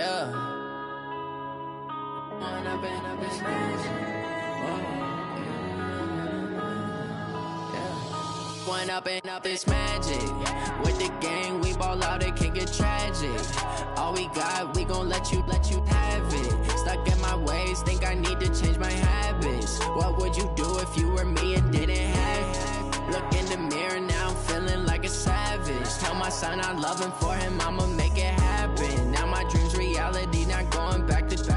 Yeah. One up and up, it's magic. With the gang, we ball out, it can get tragic. All we got, we gon' let you have it. Stuck in my ways, think I need to change my habits. What would you do if you were me and didn't have it? Look in the mirror, now I'm feeling like a savage. Tell my son I love him, for him I'ma make it happen. Now my dream's reality, not going back to.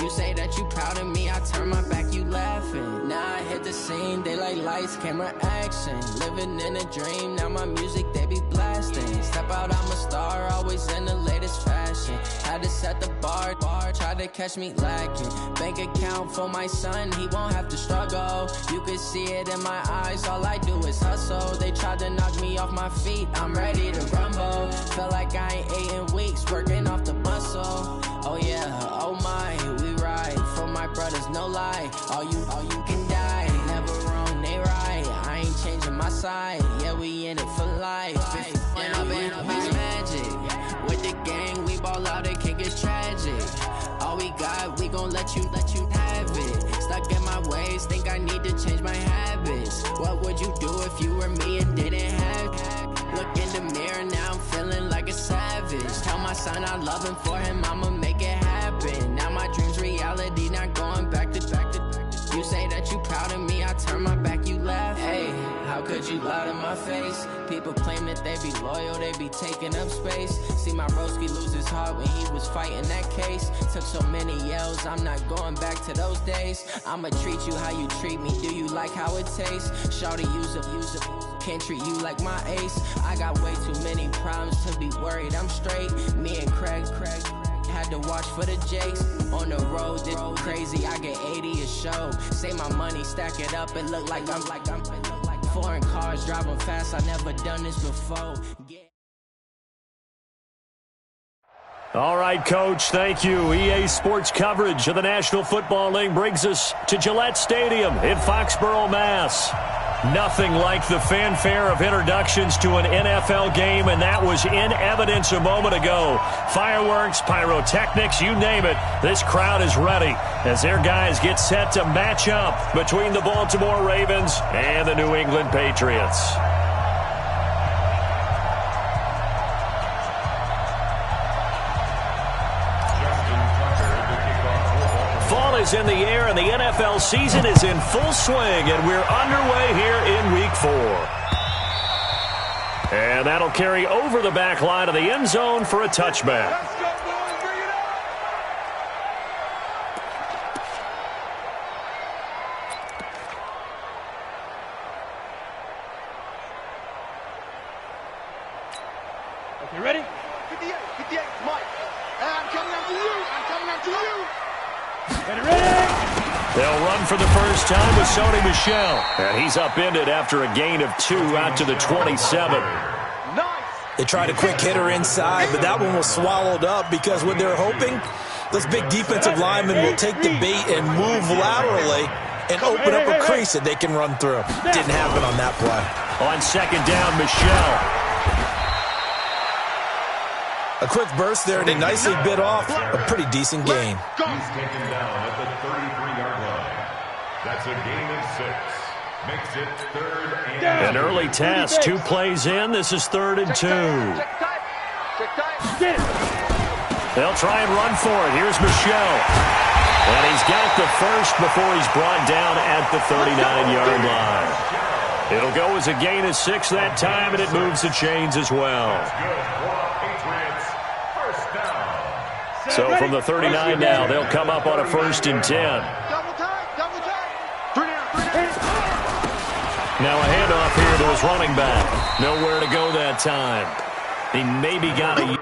You say that you proud of me, I turn my back, you laughing. Now I hit the scene, they like lights, camera, action. Living in a dream, now my music, they be blasting. Step out, I'm a star, always in the latest fashion. Had to set the bar, try to catch me lacking. Bank account for my son, he won't have to struggle. You can see it in my eyes, all I do is hustle. They tried to knock me off my feet, I'm ready to rumble. Feel like I ain't ate in weeks, working off the muscle. Oh yeah, oh my, we ride for my brothers, no lie. All you can die, never wrong, they right. I ain't changing my side, yeah, we in it for life. And up it's magic. With the gang, we ball out, it can get tragic. All we got, we gon' let you have it. Stuck in my ways, think I need to change my habits. What would you do if you were me and didn't have it? Look in the mirror, now I'm feeling like a savage. Tell my son I love him, for him I'ma make it happen. Now my dream's reality, not going back to. You say that you proud of me, I turn my back, you laugh. Hey, how could you lie to my face? People claim that they be loyal, they be taking up space. See my broski lose his heart when he was fighting that case. Took so many yells, I'm not going back to those days. I'ma treat you how you treat me, do you like how it tastes? Shawty, use it, can't treat you like my ace. I got way too many problems to be worried, I'm straight. Me and Craig had to watch for the Jakes. On the road, this crazy, I get 80 a show. Say my money, stack it up, it look like I'm foreign cars, driving fast, I never done this before. All right, Coach, thank you. EA Sports coverage of the National Football League brings us to Gillette Stadium in Foxborough, Mass. Nothing like the fanfare of introductions to an NFL game, and that was in evidence a moment ago. Fireworks, pyrotechnics, you name it. This crowd is ready as their guys get set to match up between the Baltimore Ravens and the New England Patriots. Fall is in the air, and the NFL season is in full swing, and we're underway here in Week 4. And that'll carry over the back line of the end zone for a touchback. Let's go, boys. Bring it up. Okay, ready? 58, Mike. I'm coming after you. Ready? They'll run for the first time with Sony Michel. And he's upended after a gain of 2 out to the 27. Nice. They tried a quick hitter inside, but that one was swallowed up because what they're hoping, those big defensive linemen will take the bait and move laterally and open up a crease that they can run through. Didn't happen on that play. On second down, Michel. A quick burst there, and he nicely bit off a pretty decent gain. He's taken down at the 33-yard line. That's a gain of 6. Makes it 3rd and... An early test, 2 plays in. This is 3rd and 2. They'll try and run for it. Here's Michel. And he's got the first before he's brought down at the 39-yard line. It'll go as a gain of 6 that time, and it moves the chains as well. So from the 39 now, they'll come up on a 1st and 10. Now a handoff here to his running back. Nowhere to go that time. He maybe got a...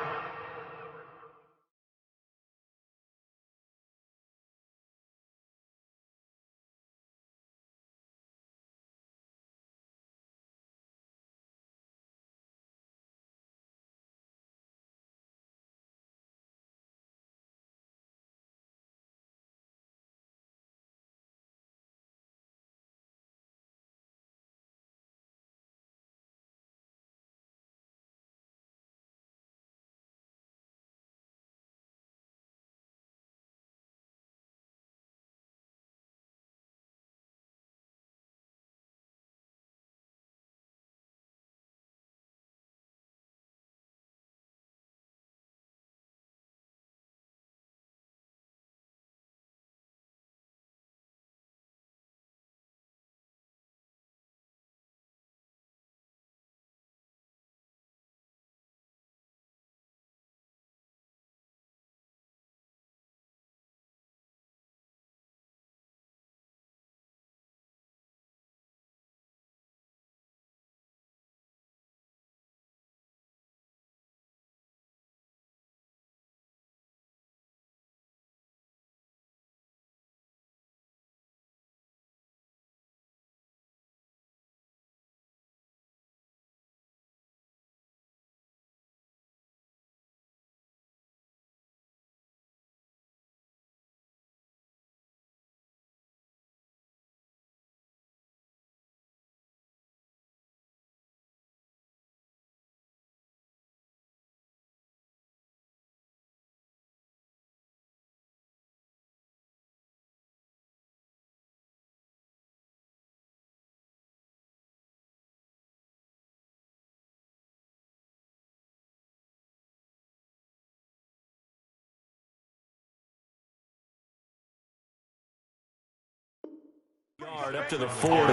Yard up to the 40.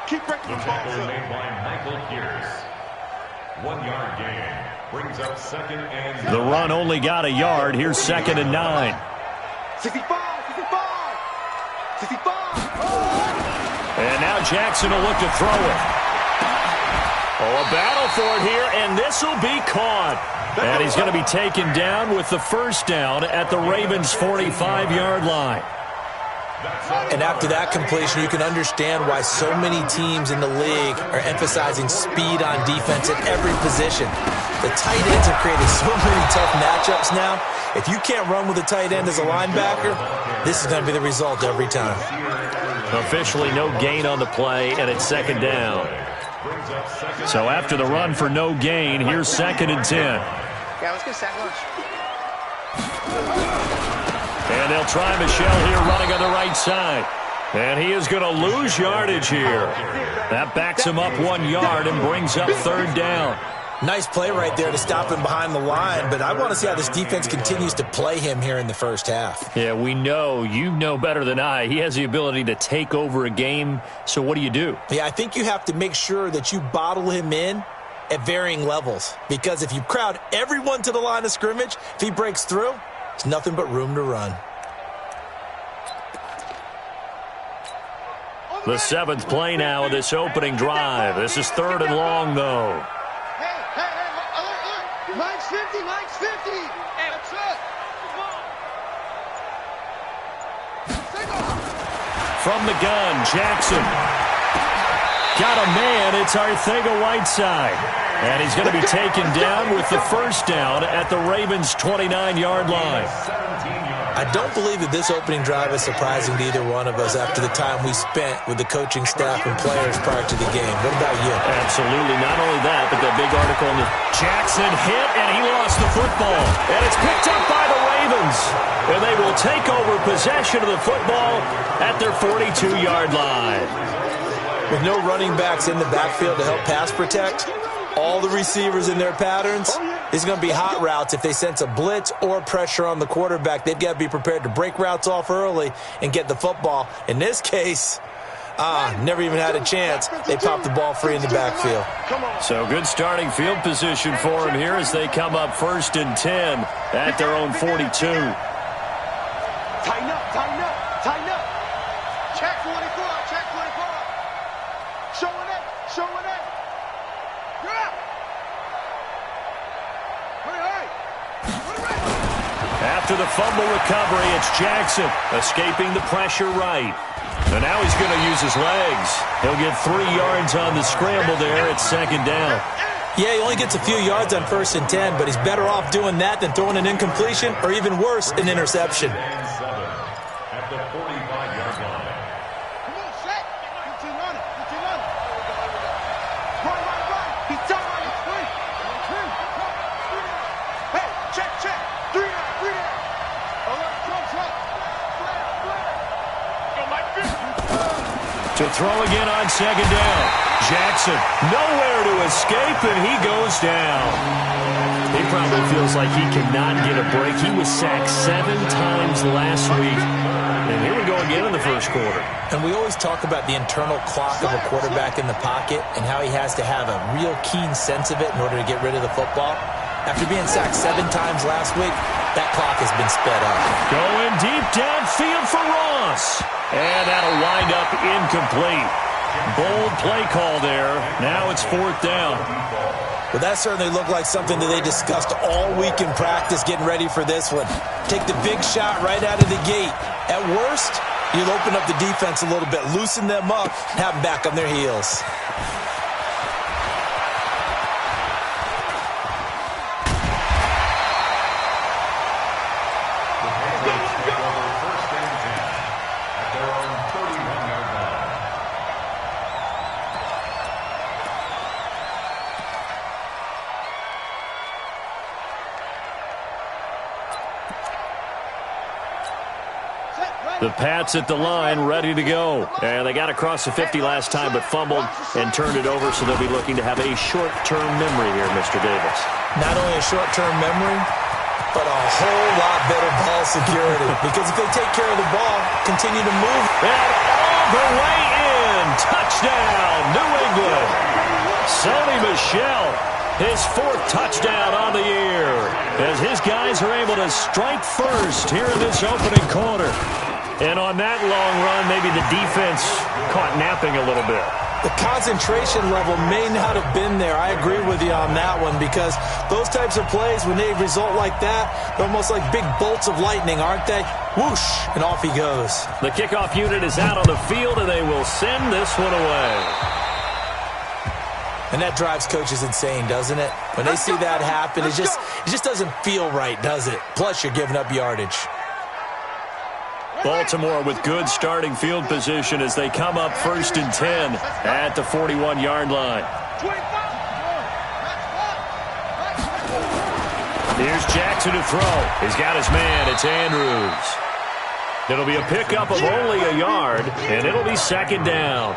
Keep breaking The the tackle balls made up. by Michael Pierce. 1 yard gain. Brings up 2nd and The run only got a yard. Here's 2nd and 9. 65, 65, 65. And now Jackson will look to throw it. Oh, a battle for it here, and this will be caught. And he's going to be taken down with the first down at the Ravens' 45-yard line. And after that completion, you can understand why so many teams in the league are emphasizing speed on defense at every position. The tight ends have created so many tough matchups now. If you can't run with a tight end as a linebacker, this is going to be the result every time. Officially no gain on the play, and it's 2nd down. So after the run for no gain, here's 2nd and 10. Yeah, let's get sack lunch. And they'll try Michelle here running on the right side. And he is going to lose yardage here. That backs him up 1 yard and brings up 3rd down. Nice play right there to stop him behind the line, but I want to see how this defense continues to play him here in the first half. Yeah, we know. You know better than I. He has the ability to take over a game. So what do you do? Yeah, I think you have to make sure that you bottle him in at varying levels, because if you crowd everyone to the line of scrimmage, if he breaks through, there's nothing but room to run. The 7th play now of this opening drive. This is 3rd and long, though. Hey, alert. Mike's 50, Mike's 50. Hey, that's it. From the gun, Jackson. Got a man. It's Arcega-Whiteside. And he's going to be taken down with the first down at the Ravens' 29-yard line. I don't believe that this opening drive is surprising to either one of us after the time we spent with the coaching staff and players prior to the game. What about you? Absolutely. Not only that, but that big article in the Jackson hit, and he lost the football. And it's picked up by the Ravens. And they will take over possession of the football at their 42-yard line. With no running backs in the backfield to help pass protect, all the receivers in their patterns, it's going to be hot routes. If they sense a blitz or pressure on the quarterback, they've got to be prepared to break routes off early and get the football. In this case, never even had a chance. They popped the ball free in the backfield. So good starting field position for him here as they come up 1st and 10 at their own 42. Tighten up. Check 24. Showing it. You're out. Hurry. After the fumble recovery, it's Jackson escaping the pressure right. And now he's going to use his legs. He'll get 3 yards on the scramble there at 2nd down. Yeah, he only gets a few yards on 1st and 10, but he's better off doing that than throwing an incompletion or even worse, an interception. at the 45-yard line. Come on, set. Continue running. Run. He's done. Hey, check. 3 down. Alert, drop. Flare. Go, Mike. To throw again on 2nd down. Jackson, nowhere to escape, and he goes down. He probably feels like he cannot get a break. He was sacked 7 times last week. And here we go again in the first quarter. And we always talk about the internal clock of a quarterback in the pocket and how he has to have a real keen sense of it in order to get rid of the football. After being sacked 7 times last week, that clock has been sped up. Going deep downfield for Ross. And that'll wind up incomplete. Bold play call there. Now it's 4th down. Well, that certainly looked like something that they discussed all week in practice getting ready for this one. Take the big shot right out of the gate. At worst, you'll open up the defense a little bit, loosen them up, and have them back on their heels. The Pats at the line, ready to go. And they got across the 50 last time, but fumbled and turned it over, so they'll be looking to have a short-term memory here, Mr. Davis. Not only a short-term memory, but a whole lot better ball security. Because if they take care of the ball, continue to move. And off the way in. Touchdown, New England. Sony Michel, his 4th touchdown on the year, as his guys are able to strike first here in this opening quarter. And on that long run, maybe the defense caught napping a little bit. The concentration level may not have been there. I agree with you on that one, because those types of plays, when they result like that, they're almost like big bolts of lightning, aren't they? Whoosh, and off he goes. The kickoff unit is out on the field, and they will send this one away. And that drives coaches insane, doesn't it? When they see that happen, it just doesn't feel right, does it? Plus, you're giving up yardage. Baltimore with good starting field position as they come up 1st and 10 at the 41-yard line. Here's Jackson to throw. He's got his man. It's Andrews. It'll be a pickup of only a yard, and it'll be 2nd down.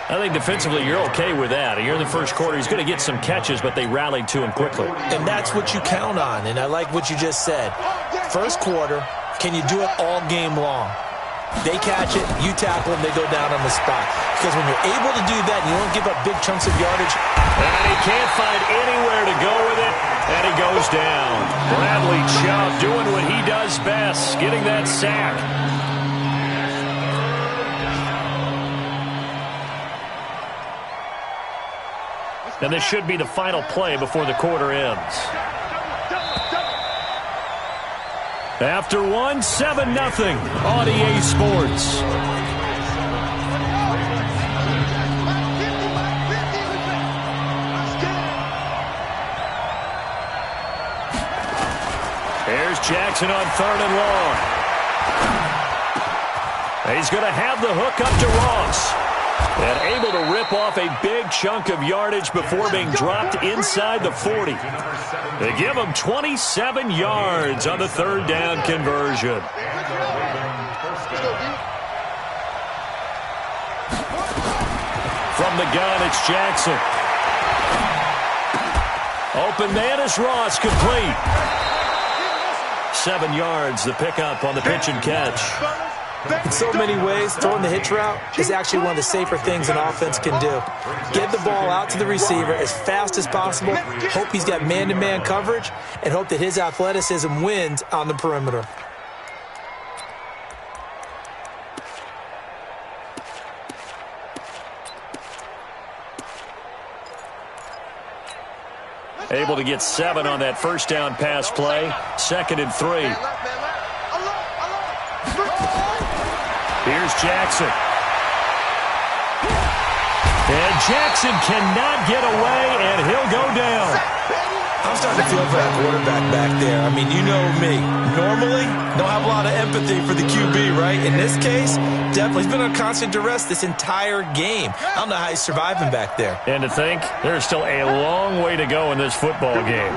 I think defensively you're okay with that. You're in the first quarter. He's going to get some catches, but they rallied to him quickly. And that's what you count on, and I like what you just said. First quarter, can you do it all game long? They catch it, you tackle them, they go down on the spot. Because when you're able to do that and you don't give up big chunks of yardage. And he can't find anywhere to go with it, and he goes down. Bradley Chubb doing what he does best, getting that sack. And this should be the final play before the quarter ends. After 1, 7-0 on EA Sports. Here's Jackson on 3rd and long. He's going to have the hook up to Ross. And able to rip off a big chunk of yardage before being dropped inside the 40. They give him 27 yards on the 3rd down conversion. From the gun, it's Jackson. Open man is Ross, complete. 7 yards, the pickup on the pitch and catch. In so many ways, throwing the hitch route is actually one of the safer things an offense can do. Get the ball out to the receiver as fast as possible, hope he's got man-to-man coverage, and hope that his athleticism wins on the perimeter. Able to get 7 on that first down pass play. 2nd and 3. Here's Jackson. And Jackson cannot get away, and he'll go down. I'm starting to feel for that quarterback back there. I mean, you know me. Normally, don't have a lot of empathy for the QB, right? In this case, definitely. He's been under constant duress this entire game. I don't know how he's surviving back there. And to think, there's still a long way to go in this football game.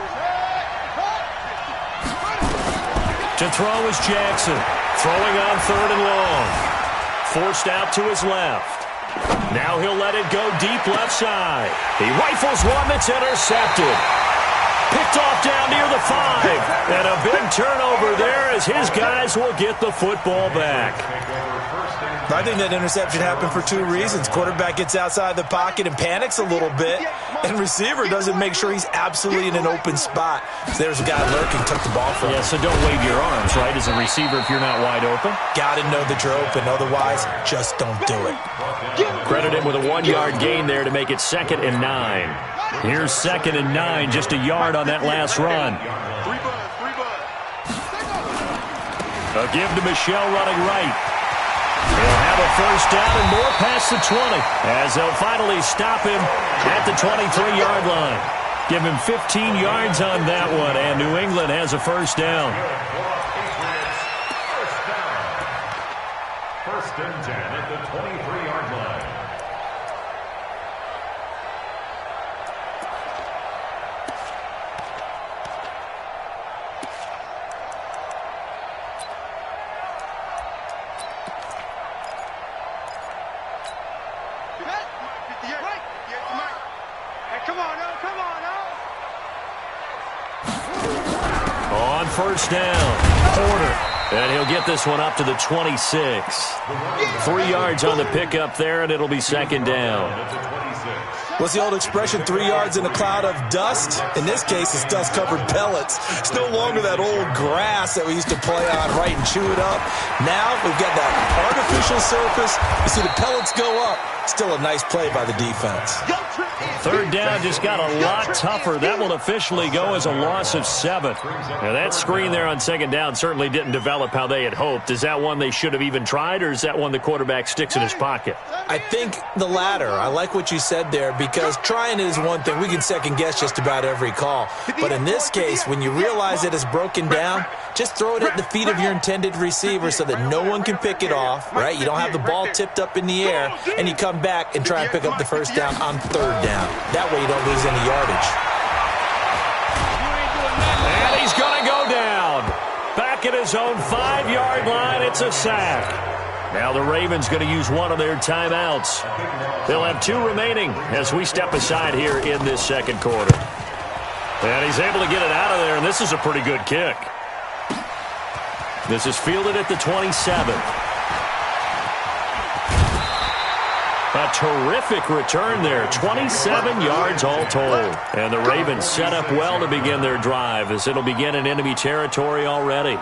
To throw is Jackson. Throwing on 3rd and long. Forced out to his left. Now he'll let it go deep left side. He rifles one that's intercepted. Picked off down near the 5. And a big turnover there as his guys will get the football back. I think that interception happened for 2 reasons. Quarterback gets outside the pocket and panics a little bit, and receiver doesn't make sure he's absolutely in an open spot. So there's a guy lurking, took the ball from him. Yeah, so don't wave your arms, right, as a receiver if you're not wide open. Got to know that you're open. Otherwise, just don't do it. Credit him with a 1-yard gain there to make it 2nd and 9. Here's 2nd and 9, just a yard on that last run. A give to Michel running right. He'll have a first down and more past the 20 as they'll finally stop him at the 23-yard line. Give him 15 yards on that one, and New England has a first down. First and 10 at the 23-yard line. On first down, Porter. And he'll get this one up to the 26. 3 yards on the pickup there, and it'll be second down. What's the old expression, 3 yards in a cloud of dust? In this case, it's dust-covered pellets. It's no longer that old grass that we used to play on, right, and chew it up. Now we've got that artificial surface. You see the pellets go up. Still a nice play by the defense. Third down just got a lot tougher. That will officially go as a loss of 7. Now, that screen there on second down certainly didn't develop how they had hoped. Is that one they should have even tried, or is that one the quarterback sticks in his pocket? I think the latter. I like what you said there, because trying it is one thing. We can second-guess just about every call. But in this case, when you realize it is broken down, just throw it at the feet of your intended receiver so that no one can pick it off, right? You don't have the ball tipped up in the air, and you come back and try and pick up the first down on third down. That way you don't lose any yardage. And he's going to go down. Back at his own 5-yard line, it's a sack. Now the Ravens going to use one of their timeouts. They'll have 2 remaining as we step aside here in this second quarter. And he's able to get it out of there, and this is a pretty good kick. This is fielded at the 27. A terrific return there. 27 yards all told. And the Ravens set up well to begin their drive, as it'll begin in enemy territory already.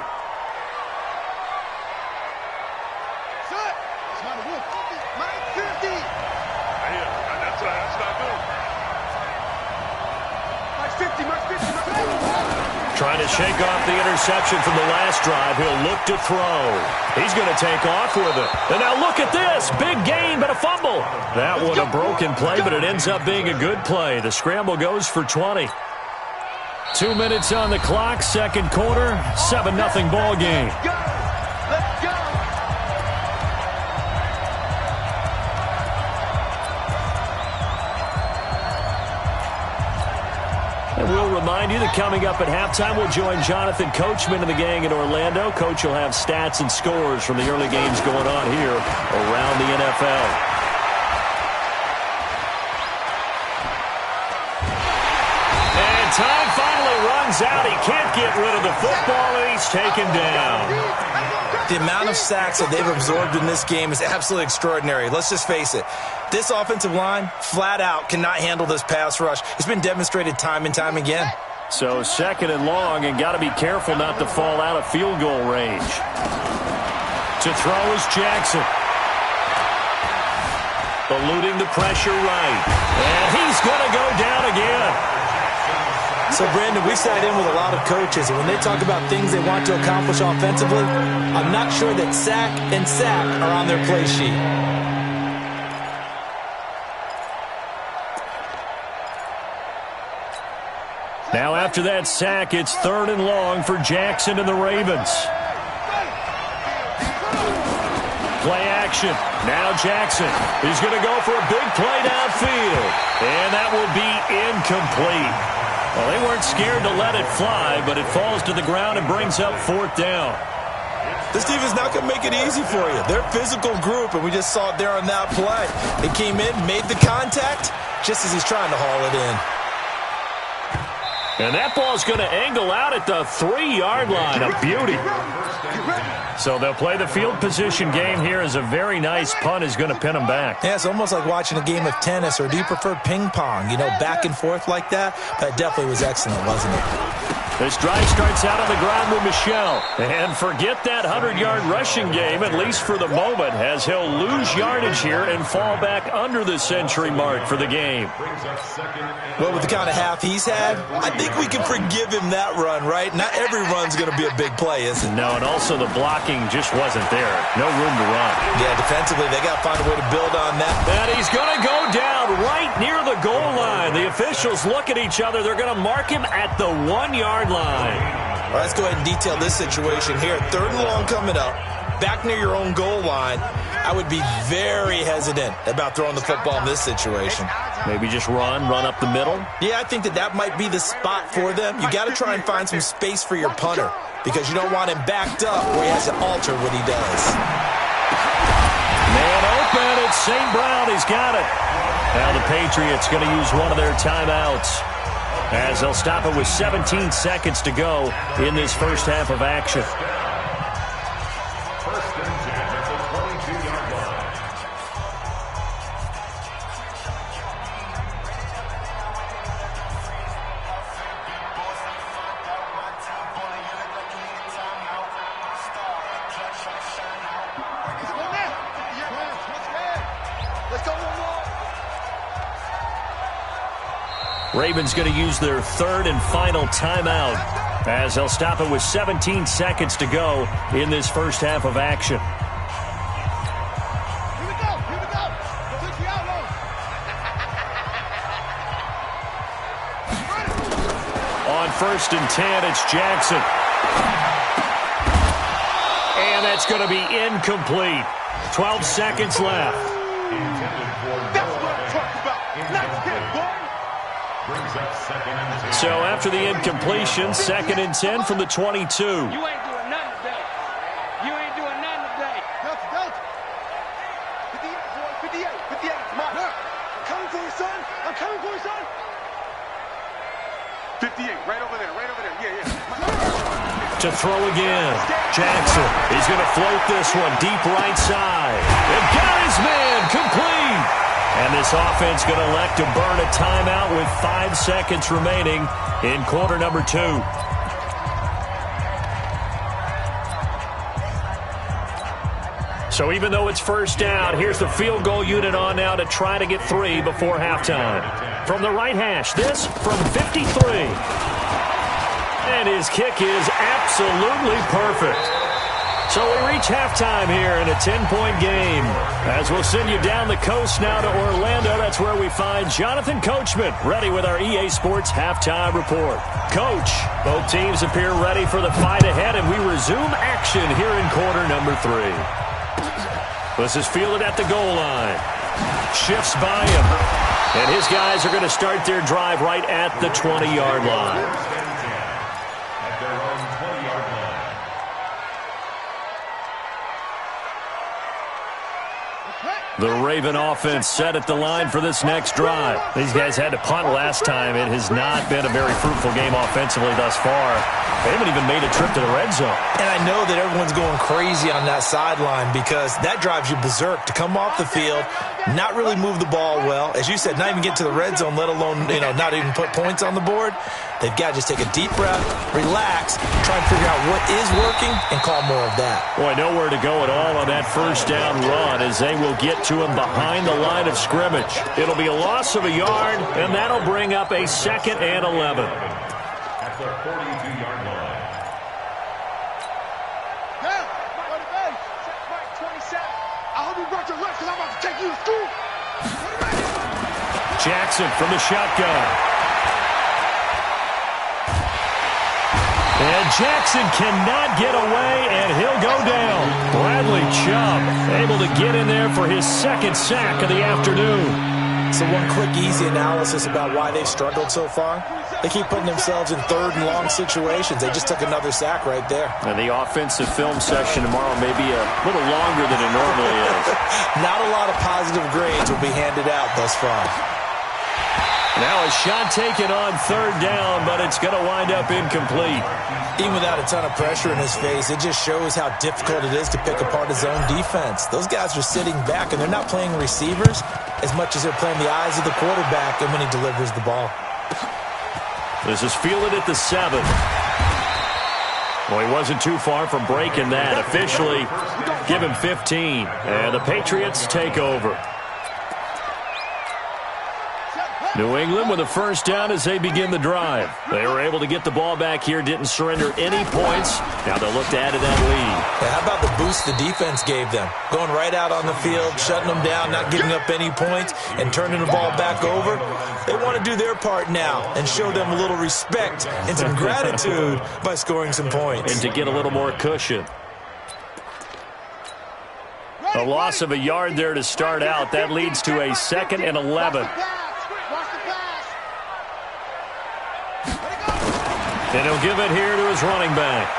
Trying to shake off the interception from the last drive. He'll look to throw. He's going to take off with it. And now look at this. Big gain, but a fumble. That one a broken play, but it ends up being a good play. The scramble goes for 20. 2 minutes on the clock, second quarter, 7-0 ball game. Let's go! And we'll remind you that coming up at halftime, we'll join Jonathan Coachman and the gang in Orlando. Coach will have stats and scores from the early games going on here around the NFL. And time finally runs out. He can't get rid of the football, and he's taken down. The amount of sacks that they've absorbed in this game is absolutely extraordinary. Let's just face it. This offensive line, flat out, cannot handle this pass rush. It's been demonstrated time and time again. So second and long, and got to be careful not to fall out of field goal range. To throw is Jackson. Eluding the pressure right. And he's going to go down again. So, Brandon, we sat in with a lot of coaches, and when they talk about things they want to accomplish offensively, I'm not sure that sack and sack are on their play sheet. Now after that sack, it's third and long for Jackson and the Ravens. Play action. Now Jackson. He's going to go for a big play downfield. And that will be incomplete. Well, they weren't scared to let it fly, but it falls to the ground and brings up fourth down. This team is not going to make it easy for you. They're a physical group, and we just saw it there on that play. They came in, made the contact, just as he's trying to haul it in. And that ball's going to angle out at the 3-yard line. A beauty. So they'll play the field position game here, as a very nice punt is going to pin them back. Yeah, it's almost like watching a game of tennis, or do you prefer ping pong? You know, back and forth like that? That definitely was excellent, wasn't it? This drive starts out on the ground with Michel. And forget that 100-yard rushing game, at least for the moment, as he'll lose yardage here and fall back under the century mark for the game. Well, with the kind of half he's had, I think we can forgive him that run, right? Not every run's going to be a big play, is it? No, and also the blocking just wasn't there. No room to run. Yeah, defensively, they got to find a way to build on that. And he's going to go down right near the goal line. The officials look at each other. They're going to mark him at the 1-yard line. All right, let's go ahead and detail this situation here. Third and long coming up, back near your own goal line. I would be very hesitant about throwing the football in this situation. Maybe just run up the middle? Yeah, I think that might be the spot for them. You got to try and find some space for your punter, because you don't want him backed up where he has to alter what he does. Man open, it's St. Brown. He's got it. Now the Patriots going to use one of their timeouts, as they'll stop it with 17 seconds to go in this first half of action. Ravens going to use their third and final timeout as they'll stop it with 17 seconds to go in this first half of action. Here we go. Push you out low. On 1st and 10, it's Jackson. And that's going to be incomplete. 12 seconds left. That's what I'm talking about. Nice hit, boy. Brings up 2nd and 10. So after the incompletion, 2nd and 10 from the 22. You ain't doing nothing today. You ain't doing nothing today. Delta. 58, boy. 58. Come on. I'm coming for you, son. I'm coming for you, son. 58. Right over there. Yeah. To throw again. Jackson. He's going to float this one deep right side. And got his man complete. And this offense going to elect to burn a timeout with 5 seconds remaining in quarter number 2. So even though it's first down, here's the field goal unit on now to try to get 3 before halftime. From the right hash, this from 53. And his kick is absolutely perfect. So we reach halftime here in a 10-point game. As we'll send you down the coast now to Orlando, that's where we find Jonathan Coachman ready with our EA Sports halftime report. Coach, both teams appear ready for the fight ahead, and we resume action here in quarter number 3. This is fielded at the goal line. Shifts by him. And his guys are going to start their drive right at the 20-yard line. At their own 20-yard line. The Raven offense set at the line for this next drive. These guys had to punt last time. It has not been a very fruitful game offensively thus far. They haven't even made a trip to the red zone. And I know that everyone's going crazy on that sideline because that drives you berserk to come off the field, not really move the ball well. As you said, not even get to the red zone, let alone, not even put points on the board. They've got to just take a deep breath, relax, try and figure out what is working, and call more of that. Boy, nowhere to go at all on that first down run as they will get to him behind the line of scrimmage. It'll be a loss of a yard, and that'll bring up a 2nd and 11. At the 42-yard line. Now, go to base. Set point 27. I hope you brought your lunch because I'm about to take you to school. Jackson from the shotgun. And Jackson cannot get away, and he'll go down. Bradley Chubb able to get in there for his 2nd sack of the afternoon. So one quick, easy analysis about why they've struggled so far. They keep putting themselves in 3rd and long situations. They just took another sack right there. And the offensive film session tomorrow may be a little longer than it normally is. Not a lot of positive grades will be handed out thus far. Now a shot taken on 3rd down, but it's going to wind up incomplete. Even without a ton of pressure in his face, it just shows how difficult it is to pick apart his own defense. Those guys are sitting back, and they're not playing receivers as much as they're playing the eyes of the quarterback and when he delivers the ball. This is fielded at the 7. Well, he wasn't too far from breaking that. Officially, give him 15. And the Patriots take over. New England with a first down as they begin the drive. They were able to get the ball back here, didn't surrender any points. Now they'll look to add to that lead. Yeah, how about the boost the defense gave them? Going right out on the field, shutting them down, not giving up any points, and turning the ball back over. They want to do their part now and show them a little respect and some gratitude by scoring some points. And to get a little more cushion. A loss of a yard there to start out. That leads to a 2nd and 11. And he'll give it here to his running back.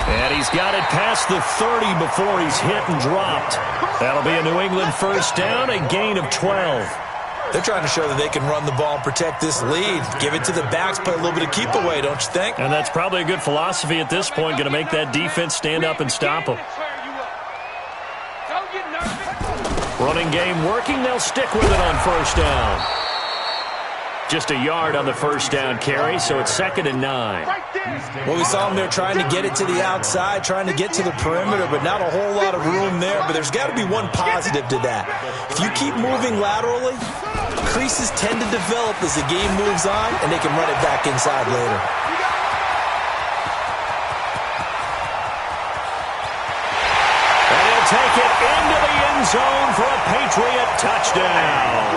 And he's got it past the 30 before he's hit and dropped. That'll be a New England first down, a gain of 12. They're trying to show that they can run the ball and protect this lead. Give it to the backs, play a little bit of keep away, don't you think? And that's probably a good philosophy at this point, going to make that defense stand up and stop them. Running game working, they'll stick with it on first down. Just a yard on the first down carry, so it's 2nd and 9. Well, we saw him there trying to get it to the outside, trying to get to the perimeter, but not a whole lot of room there. But there's got to be one positive to that. If you keep moving laterally, creases tend to develop as the game moves on, and they can run it back inside later. And he'll take it into the end zone for a Patriot touchdown.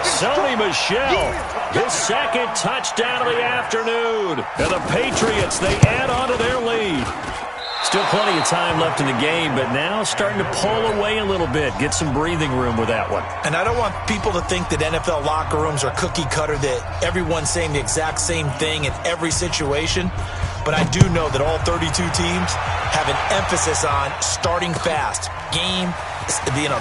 Sonny Michel, his 2nd touchdown of the afternoon. And the Patriots, they add on to their lead. Still plenty of time left in the game, but now starting to pull away a little bit. Get some breathing room with that one. And I don't want people to think that NFL locker rooms are cookie cutter, that everyone's saying the exact same thing in every situation. But I do know that all 32 teams have an emphasis on starting fast.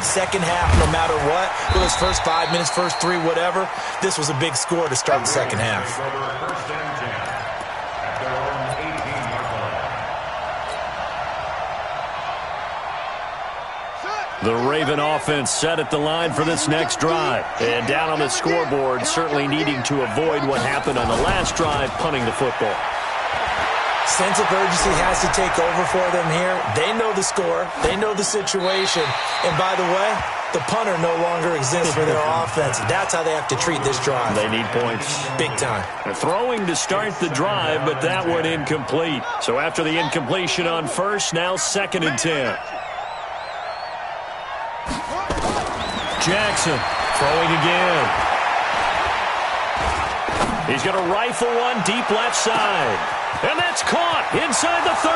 Second half, no matter what, whether it's first 5 minutes, first 3, whatever, this was a big score to start the second half. The Raven offense set at the line for this next drive. And down on the scoreboard, certainly needing to avoid what happened on the last drive, punting the football. Sense of urgency has to take over for them here. They know the score. They know the situation. And by the way, the punter no longer exists for their offense. That's how they have to treat this drive. They need points. Big time. Throwing to start the drive, but that one incomplete. So after the incompletion on first, now 2nd and 10. Jackson throwing again. He's going to rifle one deep left side. And that's caught inside the 30.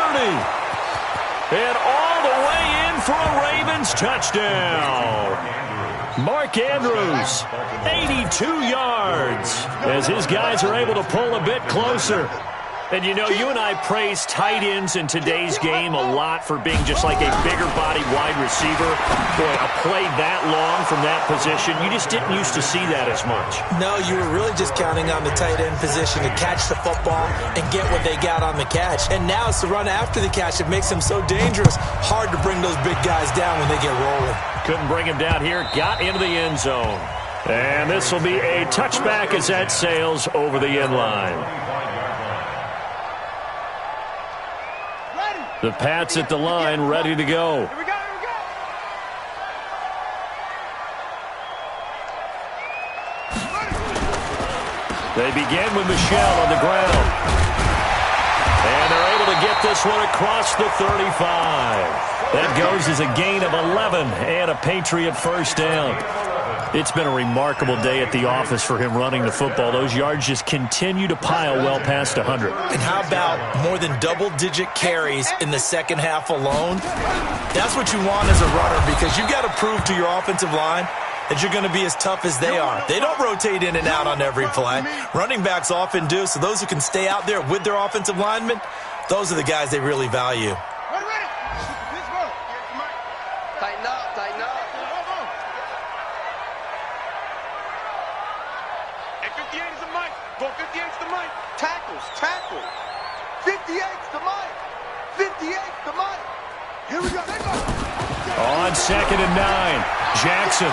And all the way in for a Ravens touchdown. Mark Andrews, 82 yards, as his guys are able to pull a bit closer. And, you know, you and I praise tight ends in today's game a lot for being just like a bigger body wide receiver. Boy, a play that long from that position, you just didn't used to see that as much. No, you were really just counting on the tight end position to catch the football and get what they got on the catch. And now it's the run after the catch that makes them so dangerous. Hard to bring those big guys down when they get rolling. Couldn't bring him down here, got into the end zone. And this will be a touchback as that sails over the end line. The Pats at the line, ready to go. Here we go, here we go. They begin with Michel on the ground. And they're able to get this one across the 35. That goes as a gain of 11 and a Patriot first down. It's been a remarkable day at the office for him running the football. Those yards just continue to pile well past 100. And how about more than double-digit carries in the second half alone? That's what you want as a runner, because you've got to prove to your offensive line that you're going to be as tough as they are. They don't rotate in and out on every play. Running backs often do, so those who can stay out there with their offensive linemen, those are the guys they really value. Tighten up, tighten up. Hey, 58 is the mic. Go 58 is the mic. Tackles, tackle. 58's the mic. 58's the mic. Here we go. They go. On 2nd and 9, Jackson.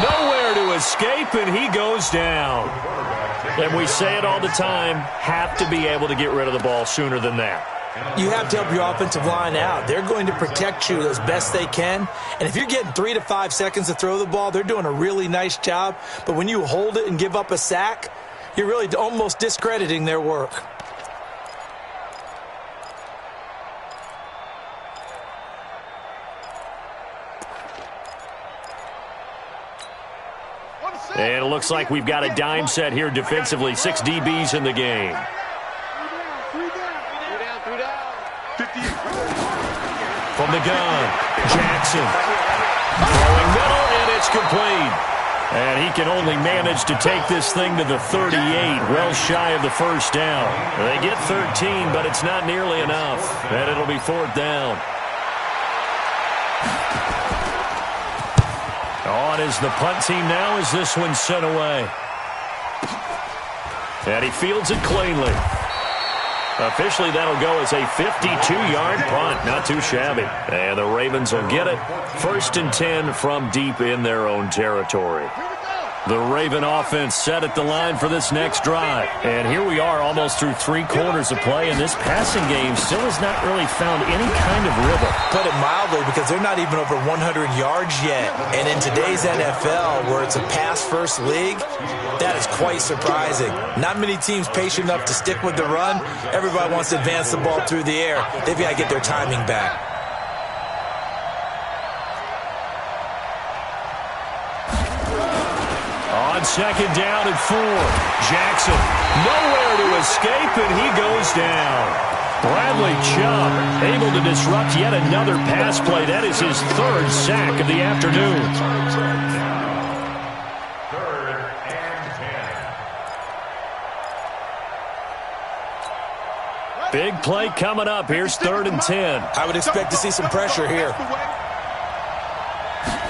Nowhere to escape, and he goes down. And we say it all the time, have to be able to get rid of the ball sooner than that. You have to help your offensive line out. They're going to protect you as best they can. And if you're getting 3 to 5 seconds to throw the ball, they're doing a really nice job. But when you hold it and give up a sack, you're really almost discrediting their work. And it looks like we've got a dime set here defensively. 6 DBs in the game. From the gun, Jackson. Throwing middle, and it's complete. And he can only manage to take this thing to the 38, well shy of the first down. They get 13, but it's not nearly enough. And it'll be 4th down. On is the punt team now as this one's sent away. And he fields it cleanly. Officially, that'll go as a 52-yard punt. Not too shabby. And the Ravens will get it. 1st and 10 from deep in their own territory. The Raven offense set at the line for this next drive. And here we are almost through 3 quarters of play, and this passing game still has not really found any kind of rhythm. Put it mildly, because they're not even over 100 yards yet. And in today's NFL, where it's a pass-first league, that is quite surprising. Not many teams patient enough to stick with the run. Everybody wants to advance the ball through the air. They've got to get their timing back. On second down and 4, Jackson nowhere to escape, and he goes down. Bradley Chubb able to disrupt yet another pass play. That is his 3rd sack of the afternoon. 3rd and 10. Big play coming up. Here's 3rd and 10. I would expect to see some pressure here.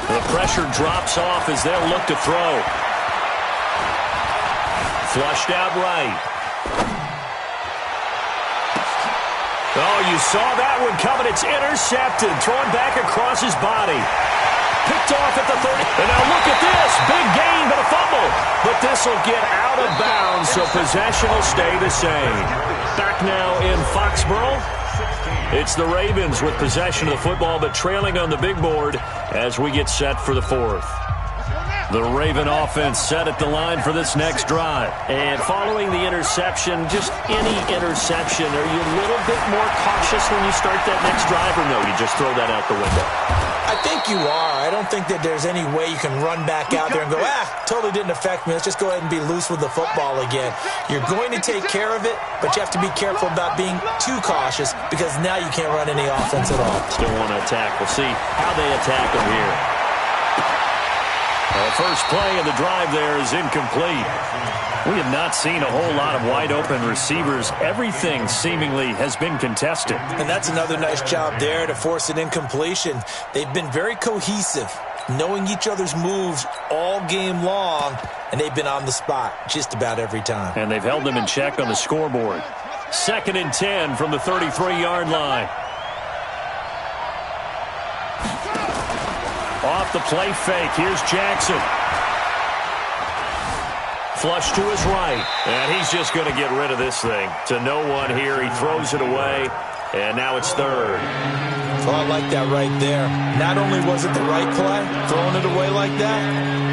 The pressure drops off as they'll look to throw. Flushed out right. Oh, you saw that one coming. It's intercepted. Thrown back across his body. Picked off at the 30. And now look at this. Big gain, but a fumble. But this will get out of bounds, so possession will stay the same. Back now in Foxborough. It's the Ravens with possession of the football, but trailing on the big board as we get set for the 4th. The Raven offense set at the line for this next drive. And following the interception, just any interception, are you a little bit more cautious when you start that next drive, or no, you just throw that out the window? I think you are. I don't think that there's any way you can run back out there and go, totally didn't affect me. Let's just go ahead and be loose with the football again. You're going to take care of it, but you have to be careful about being too cautious, because now you can't run any offense at all. Still want to attack. We'll see how they attack them here. The first play of the drive there is incomplete. We have not seen a whole lot of wide-open receivers. Everything seemingly has been contested. And that's another nice job there to force an incompletion. They've been very cohesive, knowing each other's moves all game long, and they've been on the spot just about every time. And they've held them in check on the scoreboard. 2nd and 10 from the 33-yard line. Off the play fake, here's Jackson. Flush to his right, and he's just going to get rid of this thing. To no one here, he throws it away, and now it's 3rd. Well, I like that right there. Not only was it the right play, throwing it away like that,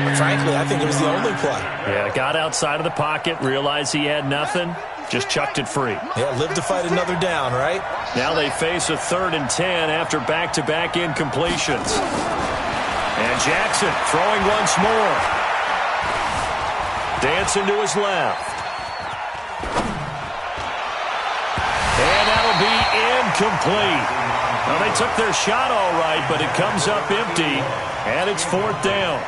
but frankly, I think it was the only play. Yeah, got outside of the pocket, realized he had nothing, just chucked it free. Yeah, live to fight another down, right? Now they face a 3rd and 10 after back-to-back incompletions. And Jackson throwing once more. Dancing to his left. And that'll be incomplete. Well, they took their shot all right, but it comes up empty, and it's 4th down.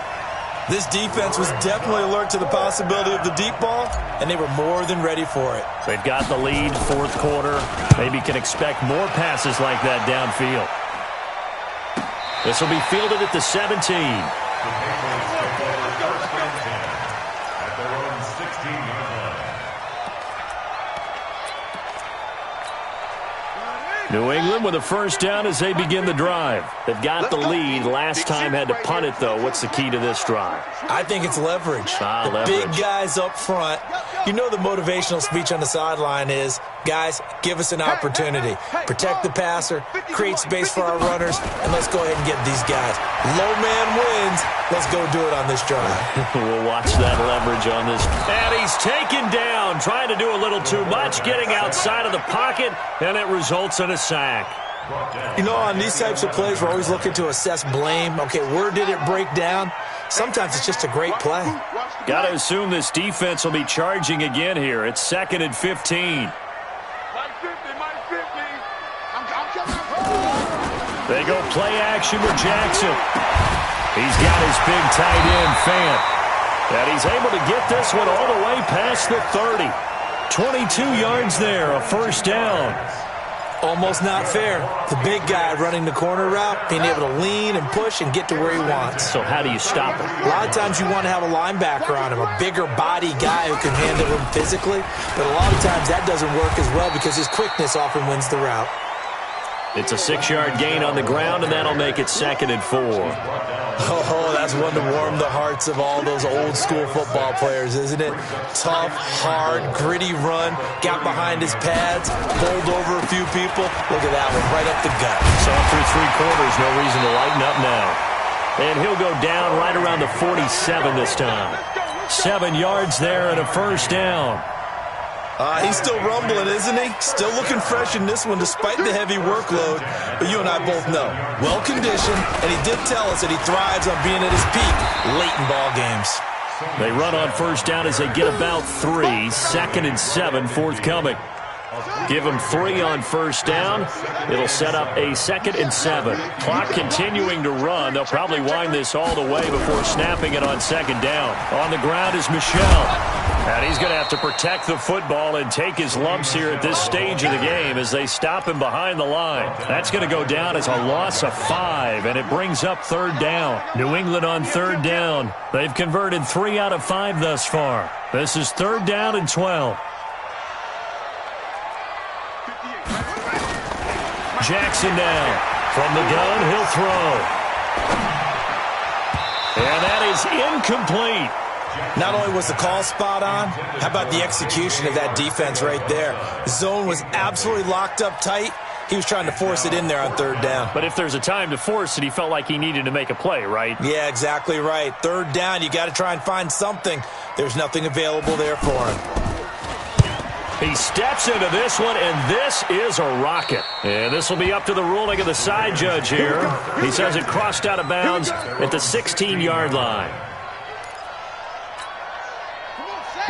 This defense was definitely alert to the possibility of the deep ball, and they were more than ready for it. They've got the lead, 4th quarter. Maybe can expect more passes like that downfield. This will be fielded at the 17. The Patriots take over 1st and 10 at their own 16-yard line. New England with a 1st down as they begin the drive. They've got the lead. Last time had to punt it, though. What's the key to this drive? I think it's leverage. Leverage. Big guys up front. You know the motivational speech on the sideline is, guys, give us an opportunity. Protect the passer, create space for our runners, and let's go ahead and get these guys. Low man wins. Let's go do it on this drive. We'll watch that leverage on this. And he's taken down, trying to do a little too much, getting outside of the pocket, and it results in a sack. You know, on these types of plays, we're always looking to assess blame. Okay, where did it break down? Sometimes it's just a great play. Got to assume this defense will be charging again here. It's 2nd and 15. They go play action with Jackson. He's got his big tight end, Fant. And he's able to get this one all the way past the 30. 22 yards there, a 1st down. Almost not fair. The big guy running the corner route, being able to lean and push and get to where he wants. So how do you stop him? A lot of times you want to have a linebacker on him, a bigger body guy who can handle him physically. But a lot of times that doesn't work as well because his quickness often wins the route. It's a 6-yard gain on the ground, and that'll make it 2nd and 4. Oh, that's one to warm the hearts of all those old-school football players, isn't it? Tough, hard, gritty run, got behind his pads, bowled over a few people. Look at that one, right up the gut. Saw through 3 quarters, no reason to lighten up now. And he'll go down right around the 47 this time. 7 yards there and a first down. He's still rumbling, isn't he? Still looking fresh in this one despite the heavy workload. But you and I both know, well-conditioned, and he did tell us that he thrives on being at his peak late in ball games. They run on first down as they get about 3. 2nd and 7 forthcoming. Give them 3 on first down. It'll set up a 2nd and 7. Clock continuing to run. They'll probably wind this all the way before snapping it on 2nd down. On the ground is Michel. And he's going to have to protect the football and take his lumps here at this stage of the game as they stop him behind the line. That's going to go down as a loss of 5, and it brings up 3rd down. New England on 3rd down. They've converted 3 out of 5 thus far. This is 3rd down and 12. Jackson now. From the gun, he'll throw. And that is incomplete. Not only was the call spot on, how about the execution of that defense right there? The zone was absolutely locked up tight. He was trying to force it in there on 3rd down. But if there's a time to force it, he felt like he needed to make a play, right? Yeah, exactly right. 3rd down, you got to try and find something. There's nothing available there for him. He steps into this one, and this is a rocket. And this will be up to the ruling of the side judge here. He says it crossed out of bounds at the 16-yard line.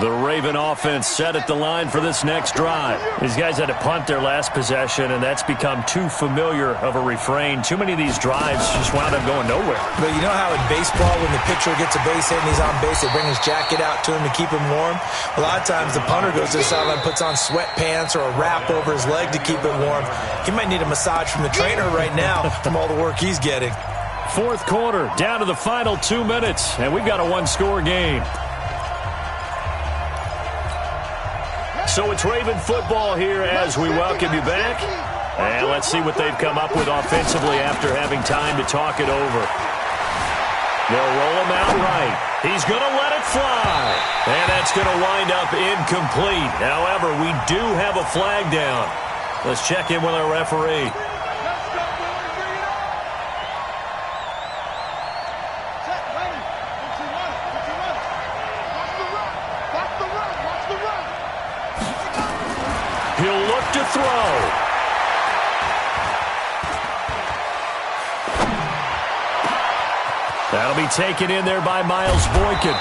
The Raven offense set at the line for this next drive. These guys had to punt their last possession, and that's become too familiar of a refrain. Too many of these drives just wound up going nowhere. But you know how in baseball, when the pitcher gets a base hit and he's on base, they bring his jacket out to him to keep him warm? A lot of times the punter goes to the sideline, puts on sweatpants or a wrap over his leg to keep it warm. He might need a massage from the trainer right now from all the work he's getting. 4th quarter, down to the final 2 minutes, and we've got a 1-score game. So it's Raven football here as we welcome you back. And let's see what they've come up with offensively after having time to talk it over. They'll roll him out right. He's going to let it fly. And that's going to wind up incomplete. However, we do have a flag down. Let's check in with our referee. He'll look to throw. That'll be taken in there by Miles Boykin.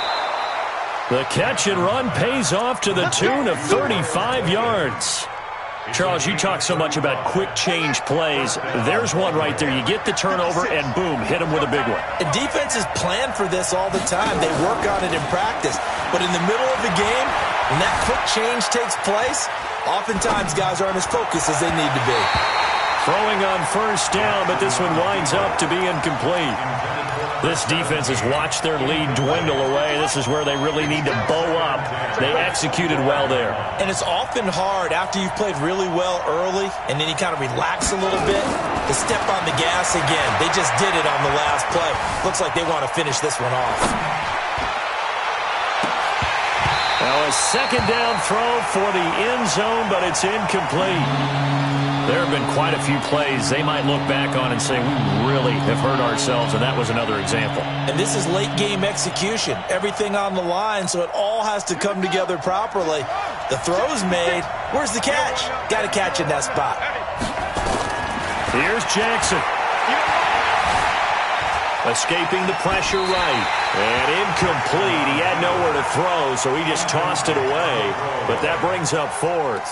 The catch and run pays off to the tune of 35 yards. Charles, you talk so much about quick change plays. There's one right there. You get the turnover and boom, hit him with a big one. And defenses plan for this all the time. They work on it in practice. But in the middle of the game, when that quick change takes place, oftentimes guys aren't as focused as they need to be. Throwing on first down, but this one winds up to be incomplete. This defense has watched their lead dwindle away. This is where they really need to bow up. They executed well there. And it's often hard after you've played really well early and then you kind of relax a little bit to step on the gas again. They just did it on the last play. Looks like they want to finish this one off. Now a 2nd down throw for the end zone, but it's incomplete. There have been quite a few plays they might look back on and say, we really have hurt ourselves, and that was another example. And this is late-game execution. Everything on the line, so it all has to come together properly. The throw's made. Where's the catch? Got to catch in that spot. Here's Jackson. Escaping the pressure right. And incomplete. He had nowhere to throw, so he just tossed it away. But that brings up 4th.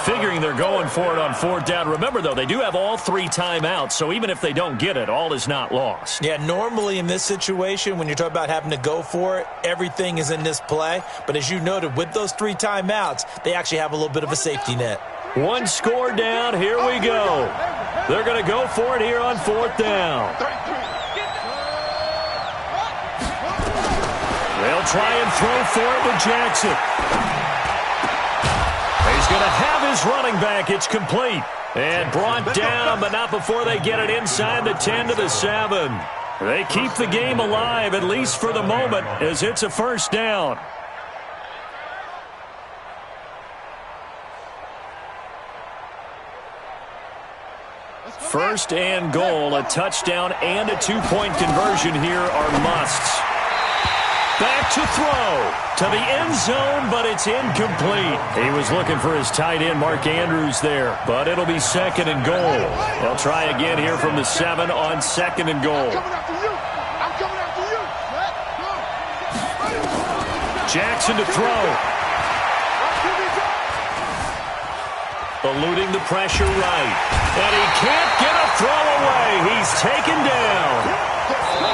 Figuring they're going for it on 4th down. Remember, though, they do have all 3 timeouts, so even if they don't get it, all is not lost. Yeah, normally in this situation, when you're talking about having to go for it, everything is in this play. But as you noted, with those 3 timeouts, they actually have a little bit of a safety net. 1 score down. Here we go. They're going to go for it here on 4th down. They'll try and throw for it with Jackson. He's going to have his running back. It's complete. And brought down, but not before they get it inside the 10 to the 7. They keep the game alive, at least for the moment, as it's a first down. First and goal, a touchdown and a two-point conversion here are musts. Back to throw to the end zone, but it's incomplete. He was looking for his tight end, Mark Andrews, there, but it'll be second and goal. They'll try again here from the 7 on second and goal. I'm coming after you. Jackson to throw. Eluding the pressure right. And he can't get a throw away. He's taken down.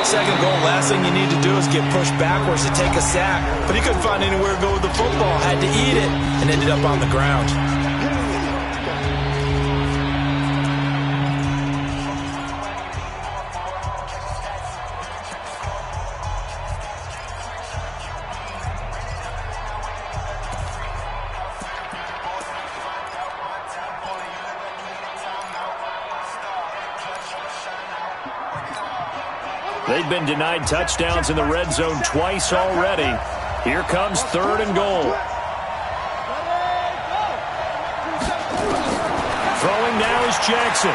Second goal, last thing you need to do is get pushed backwards to take a sack. But he couldn't find anywhere to go with the football. Had to eat it and ended up on the ground. They've been denied touchdowns in the red zone twice already. Here comes third and goal. Throwing now is Jackson.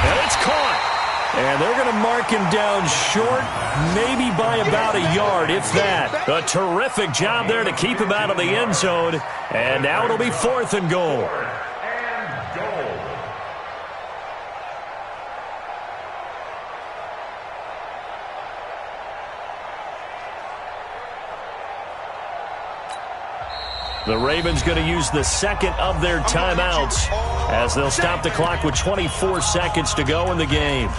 And it's caught. And they're going to mark him down short, maybe by about a yard, if that. A terrific job there to keep him out of the end zone. And now it'll be fourth and goal. The Ravens going to use the second of their timeouts as they'll stop the clock with 24 seconds to go in the game.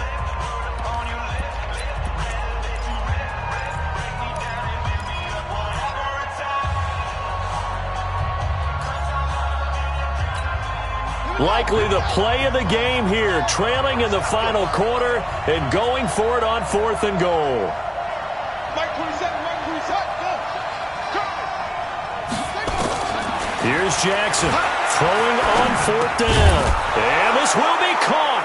Likely the play of the game here, trailing in the final quarter and going for it on fourth and goal. Here's Jackson throwing on fourth down. And this will be caught.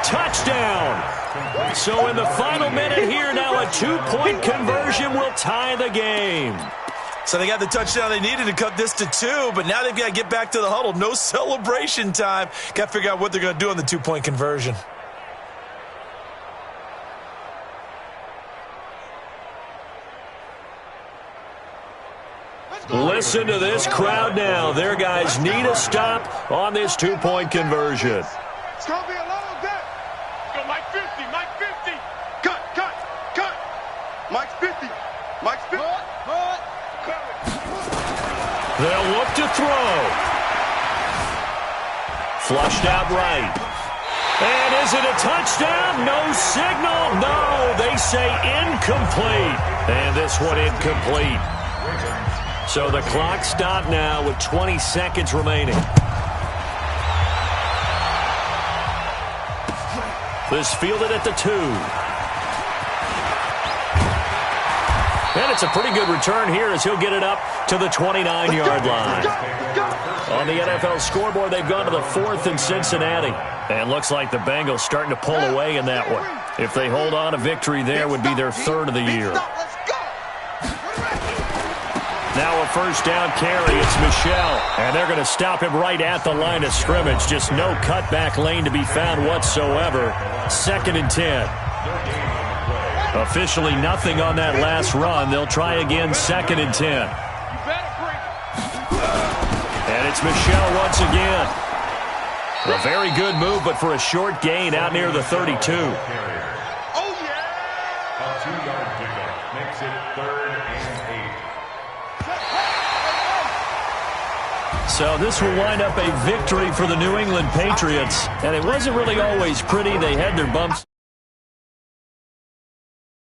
Touchdown. So in the final minute here now, a two-point conversion will tie the game. So they got the touchdown they needed to cut this to 2, but now they've got to get back to the huddle. No celebration time. Got to figure out what they're going to do on the two-point conversion. Listen to this crowd now. Their guys need a stop on this two-point conversion. It's going to be a long day. Go Mike 50, Mike 50. Cut. Mike's 50. Mike's 50. They'll look to throw. Flushed out right. And is it a touchdown? No signal. No, they say incomplete. And this one incomplete. So the clock stopped now with 20 seconds remaining. This fielded at the 2. And it's a pretty good return here as he'll get it up to the 29-yard line. On the NFL scoreboard, they've gone to the 4th in Cincinnati. And looks like the Bengals starting to pull away in that one. If they hold on, a victory there would be their 3rd of the year. Now a first down carry, it's Michel. And they're going to stop him right at the line of scrimmage. Just no cutback lane to be found whatsoever. 2nd and 10. Officially nothing on that last run. They'll try again, 2nd and 10. And it's Michel once again. A very good move, but for a short gain out near the 32. Oh, yeah! A 2-yard pickup makes it 3rd and 8. So this will wind up a victory for the New England Patriots. And it wasn't really always pretty. They had their bumps.